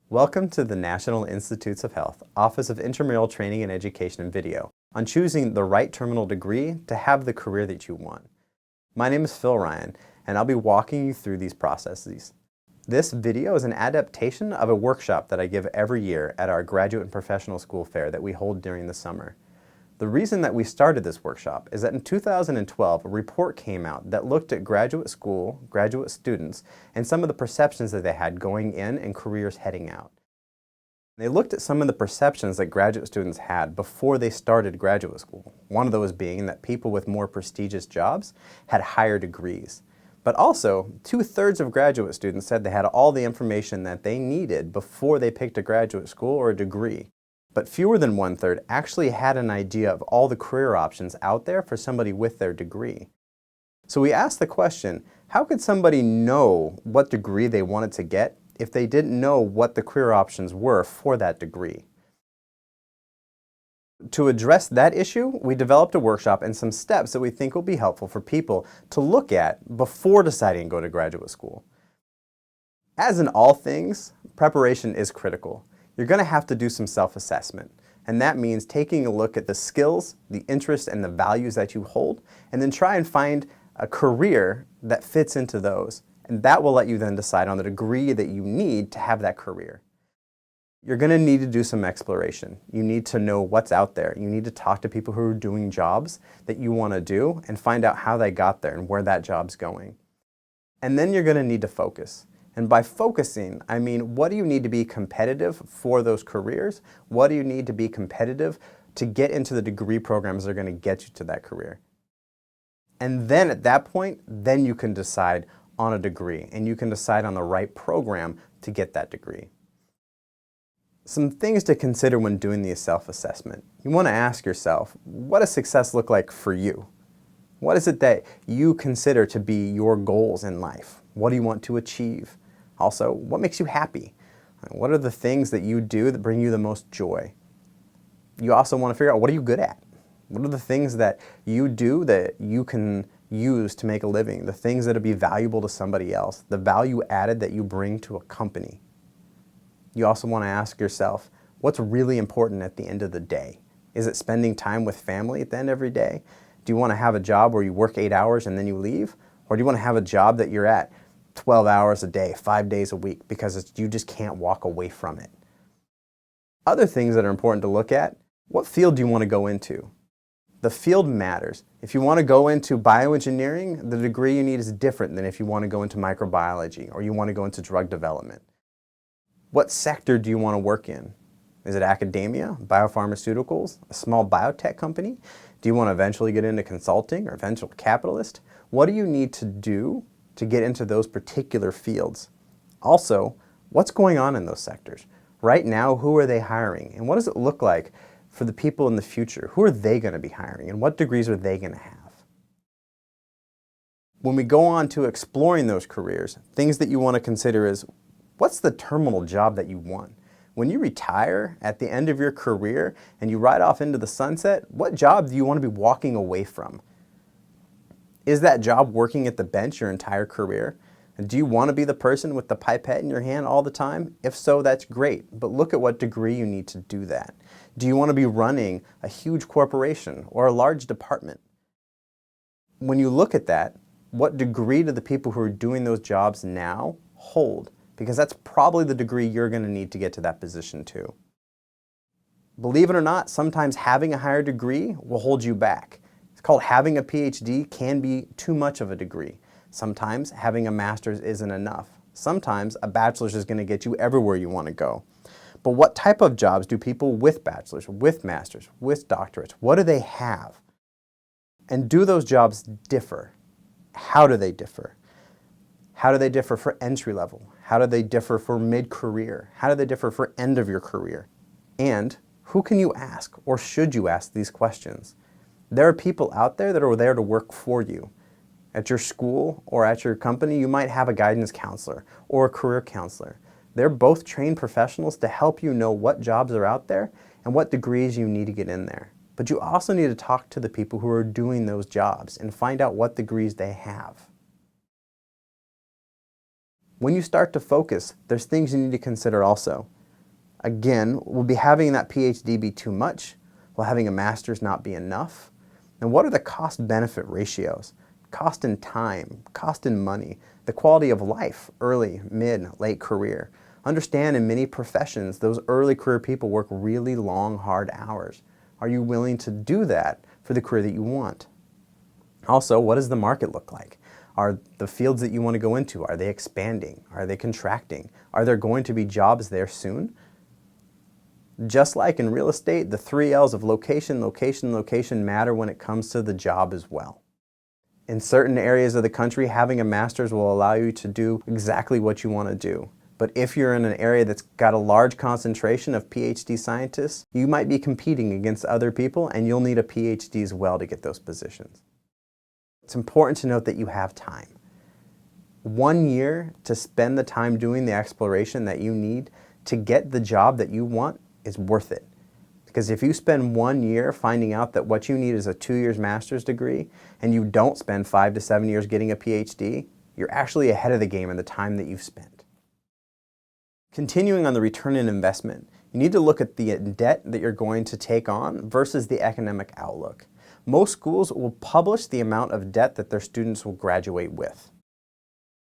Welcome to the National Institutes of Health Office of Intramural Training and Education video on choosing the right terminal degree to have the career that you want. My name is Phil Ryan, and I'll be walking you through these processes. This video is an adaptation of a workshop that I give every year at our graduate and professional school fair that we hold during the summer. The reason that we started this workshop is that in 2012, a report came out that looked at graduate students, and some of the perceptions that they had going in and careers heading out. They looked at some of the perceptions that graduate students had before they started graduate school. One of those being that people with more prestigious jobs had higher degrees. But also, 2/3 of graduate students said they had all the information that they needed before they picked a graduate school or a degree. But fewer than 1/3 actually had an idea of all the career options out there for somebody with their degree. So we asked the question, how could somebody know what degree they wanted to get if they didn't know what the career options were for that degree? To address that issue, we developed a workshop and some steps that we think will be helpful for people to look at before deciding to go to graduate school. As in all things, preparation is critical. You're going to have to do some self-assessment, and that means taking a look at the skills, the interests, and the values that you hold, and then try and find a career that fits into those, and that will let you then decide on the degree that you need to have that career. You're going to need to do some exploration. You need to know what's out there. You need to talk to people who are doing jobs that you want to do and find out how they got there and where that job's going. And then you're going to need to focus. And by focusing, I mean, what do you need to be competitive for those careers? What do you need to be competitive to get into the degree programs that are going to get you to that career? And then at that point, then you can decide on a degree, and you can decide on the right program to get that degree. Some things to consider when doing the self-assessment. You want to ask yourself, what does success look like for you? What is it that you consider to be your goals in life? What do you want to achieve? Also, what makes you happy? What are the things that you do that bring you the most joy? You also want to figure out, what are you good at? What are the things that you do that you can use to make a living? The things that will be valuable to somebody else, the value added that you bring to a company. You also want to ask yourself, what's really important at the end of the day? Is it spending time with family at the end of every day? Do you want to have a job where you work 8 hours and then you leave? Or do you want to have a job that you're at 12 hours a day, 5 days a week, because you just can't walk away from it? Other things that are important to look at, what field do you want to go into? The field matters. If you want to go into bioengineering, the degree you need is different than if you want to go into microbiology or you want to go into drug development. What sector do you want to work in? Is it academia, biopharmaceuticals, a small biotech company? Do you want to eventually get into consulting or venture capitalist? What do you need to do to get into those particular fields? Also, what's going on in those sectors? Right now, who are they hiring? And what does it look like for the people in the future? Who are they going to be hiring? And what degrees are they going to have? When we go on to exploring those careers, things that you want to consider is, what's the terminal job that you want? When you retire at the end of your career and you ride off into the sunset, what job do you want to be walking away from? Is that job working at the bench your entire career? And do you want to be the person with the pipette in your hand all the time? If so, that's great, but look at what degree you need to do that. Do you want to be running a huge corporation or a large department? When you look at that, what degree do the people who are doing those jobs now hold? Because that's probably the degree you're going to need to get to that position too. Believe it or not, sometimes having a higher degree will hold you back. It's called having a PhD can be too much of a degree. Sometimes having a master's isn't enough. Sometimes a bachelor's is going to get you everywhere you want to go. But what type of jobs do people with bachelor's, with masters, with doctorates, what do they have? And do those jobs differ? How do they differ? How do they differ for entry level? How do they differ for mid-career? How do they differ for end of your career? And who can you ask, or should you ask these questions? There are people out there that are there to work for you. At your school or at your company, you might have a guidance counselor or a career counselor. They're both trained professionals to help you know what jobs are out there and what degrees you need to get in there. But you also need to talk to the people who are doing those jobs and find out what degrees they have. When you start to focus, there's things you need to consider also. Again, will be having that PhD be too much? Will having a master's not be enough? And what are the cost-benefit ratios? Cost in time, cost in money, the quality of life, early, mid, late career. Understand in many professions, those early career people work really long, hard hours. Are you willing to do that for the career that you want? Also, what does the market look like? Are the fields that you want to go into, are they expanding? Are they contracting? Are there going to be jobs there soon? Just like in real estate, the 3 L's of location, location, location matter when it comes to the job as well. In certain areas of the country, having a master's will allow you to do exactly what you want to do. But if you're in an area that's got a large concentration of PhD scientists, you might be competing against other people and you'll need a PhD as well to get those positions. It's important to note that you have time. 1 year to spend the time doing the exploration that you need to get the job that you want is worth it. Because if you spend 1 year finding out that what you need is a 2 years master's degree and you don't spend 5 to 7 years getting a PhD, you're actually ahead of the game in the time that you've spent. Continuing on the return on investment, you need to look at the debt that you're going to take on versus the economic outlook. Most schools will publish the amount of debt that their students will graduate with.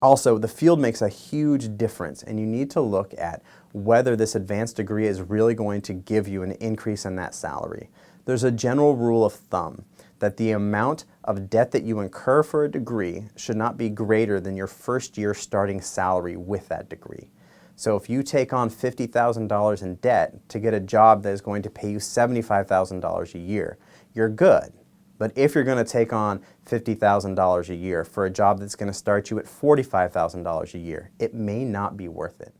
Also, the field makes a huge difference, and you need to look at whether this advanced degree is really going to give you an increase in that salary. There's a general rule of thumb that the amount of debt that you incur for a degree should not be greater than your first year starting salary with that degree. So if you take on $50,000 in debt to get a job that is going to pay you $75,000 a year, you're good. But if you're going to take on $50,000 a year for a job that's going to start you at $45,000 a year, it may not be worth it.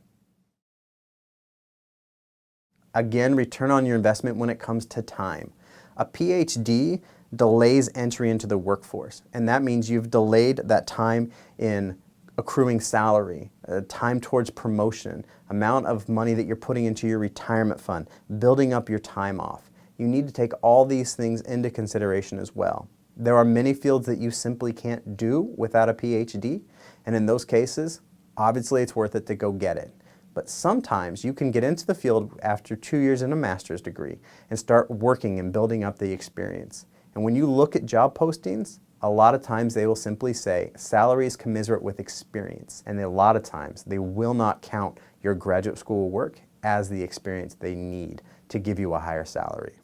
Again, return on your investment when it comes to time. A PhD delays entry into the workforce, and that means you've delayed that time in accruing salary, time towards promotion, amount of money that you're putting into your retirement fund, building up your time off. You need to take all these things into consideration as well. There are many fields that you simply can't do without a PhD, and in those cases, obviously it's worth it to go get it. But sometimes you can get into the field after 2 years in a master's degree and start working and building up the experience. And when you look at job postings, a lot of times they will simply say salary is commensurate with experience, and a lot of times they will not count your graduate school work as the experience they need to give you a higher salary.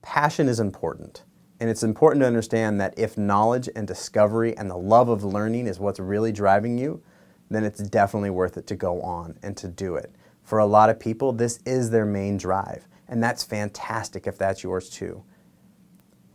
Passion is important, and it's important to understand that if knowledge and discovery and the love of learning is what's really driving you, then it's definitely worth it to go on and to do it. For a lot of people, this is their main drive, and that's fantastic if that's yours too.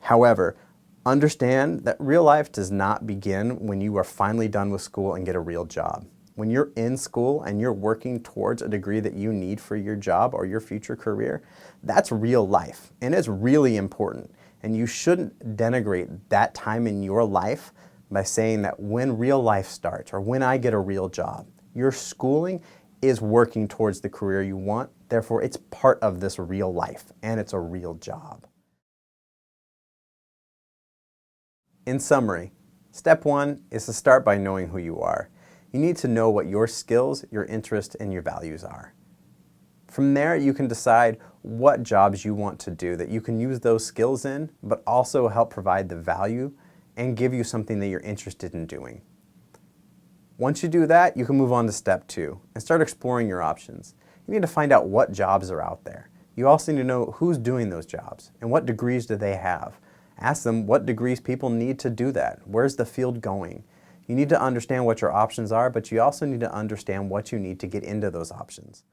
However, understand that real life does not begin when you are finally done with school and get a real job. When you're in school and you're working towards a degree that you need for your job or your future career, that's real life, and it's really important. And you shouldn't denigrate that time in your life by saying that when real life starts or when I get a real job. Your schooling is working towards the career you want, therefore it's part of this real life and it's a real job. In summary, step 1 is to start by knowing who you are. You need to know what your skills, your interests, and your values are. From there, you can decide what jobs you want to do that you can use those skills in, but also help provide the value and give you something that you're interested in doing. Once you do that, you can move on to step 2 and start exploring your options. You need to find out what jobs are out there. You also need to know who's doing those jobs and what degrees do they have. Ask them what degrees people need to do that. Where's the field going? You need to understand what your options are, but you also need to understand what you need to get into those options.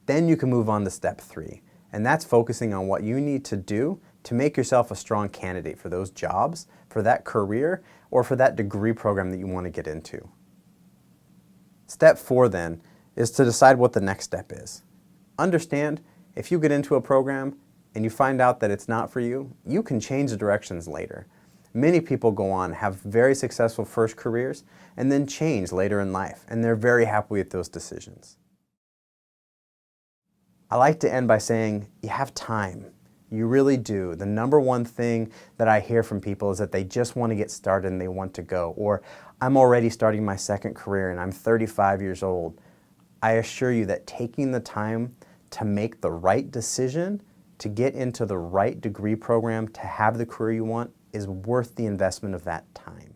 Then you can move on to step 3, and that's focusing on what you need to do to make yourself a strong candidate for those jobs, for that career, or for that degree program that you want to get into. Step 4 then is to decide what the next step is. Understand, if you get into a program and you find out that it's not for you, you can change the directions later. Many people go on, have very successful first careers, and then change later in life, and they're very happy with those decisions. I like to end by saying, you have time. You really do. The number one thing that I hear from people is that they just want to get started and they want to go, or I'm already starting my second career and I'm 35 years old. I assure you that taking the time to make the right decision, to get into the right degree program, to have the career you want, is worth the investment of that time.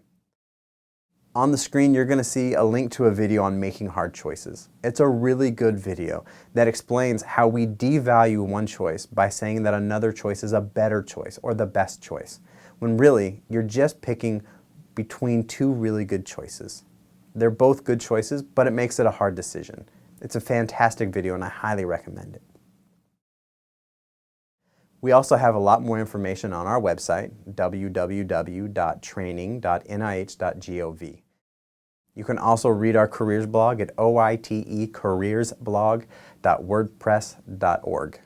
On the screen, you're going to see a link to a video on making hard choices. It's a really good video that explains how we devalue one choice by saying that another choice is a better choice or the best choice, when really you're just picking between two really good choices. They're both good choices, but it makes it a hard decision. It's a fantastic video and I highly recommend it. We also have a lot more information on our website, www.training.nih.gov. You can also read our careers blog at oitecareersblog.wordpress.org.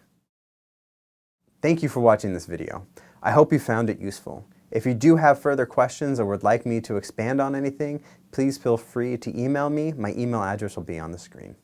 Thank you for watching this video. I hope you found it useful. If you do have further questions or would like me to expand on anything, please feel free to email me. My email address will be on the screen.